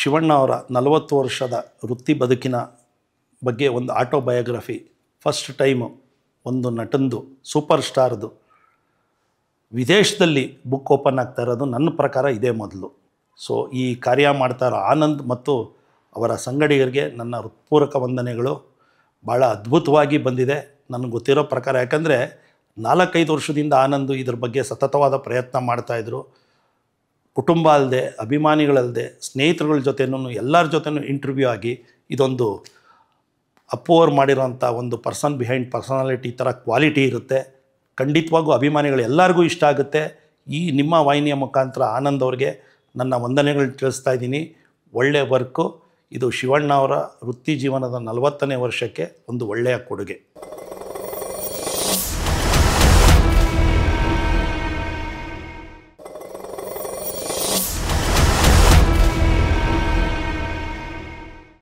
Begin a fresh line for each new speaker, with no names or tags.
ಶಿವಣ್ಣ ಅವರ 40 ವರ್ಷದ ವೃತ್ತಿ ಬದುಕಿನ ಬಗ್ಗೆ ಒಂದು ಆಟೋಬಯೋಗ್ರಫಿ ಫಸ್ಟ್ ಟೈಮು ಒಂದು ನಟಂದು ಸೂಪರ್ ಸ್ಟಾರ್ದು ವಿದೇಶದಲ್ಲಿ ಬುಕ್ ಓಪನ್ ಆಗ್ತಾ ಇರೋದು ನನ್ನ ಪ್ರಕಾರ ಇದೇ ಮೊದಲು. ಸೊ ಈ ಕಾರ್ಯ ಮಾಡ್ತಾ ಇರೋ ಆನಂದ್ ಮತ್ತು ಅವರ ಸಂಗಡಿಗರಿಗೆ ನನ್ನ ಹೃತ್ಪೂರ್ವಕ ವಂದನೆಗಳು. ಭಾಳ ಅದ್ಭುತವಾಗಿ ಬಂದಿದೆ ನನಗೆ ಗೊತ್ತಿರೋ ಪ್ರಕಾರ. ಯಾಕಂದರೆ 4-5 ವರ್ಷದಿಂದ ಆನಂದ್ ಇದ್ರ ಬಗ್ಗೆ ಸತತವಾದ ಪ್ರಯತ್ನ ಮಾಡ್ತಾಯಿದ್ರು. ಕುಟುಂಬ ಅಲ್ಲದೆ, ಅಭಿಮಾನಿಗಳಲ್ಲದೆ, ಸ್ನೇಹಿತರುಗಳ ಜೊತೆನೂ ಎಲ್ಲರ ಜೊತೆನೂ ಇಂಟರ್ವ್ಯೂ ಆಗಿ ಇದೊಂದು ಅಪ್ಪು ಅವ್ರು ಮಾಡಿರೋಂಥ ಒಂದು ಪರ್ಸನ್ ಬಿಹೈಂಡ್ ಪರ್ಸನಾಲಿಟಿ ಥರ ಕ್ವಾಲಿಟಿ ಇರುತ್ತೆ. ಖಂಡಿತವಾಗೂ ಅಭಿಮಾನಿಗಳು ಎಲ್ಲರಿಗೂ ಇಷ್ಟ ಆಗುತ್ತೆ. ಈ ನಿಮ್ಮ ವಾಹಿನಿಯ ಮುಖಾಂತರ ಆನಂದ್ ಅವ್ರಿಗೆ ನನ್ನ ವಂದನೆಗಳು ತಿಳಿಸ್ತಾ ಇದ್ದೀನಿ. ಒಳ್ಳೆಯ ವರ್ಕು. ಇದು ಶಿವಣ್ಣ ಅವರ ವೃತ್ತಿ ಜೀವನದ 40ನೇ ವರ್ಷಕ್ಕೆ ಒಂದು ಒಳ್ಳೆಯ ಕೊಡುಗೆ.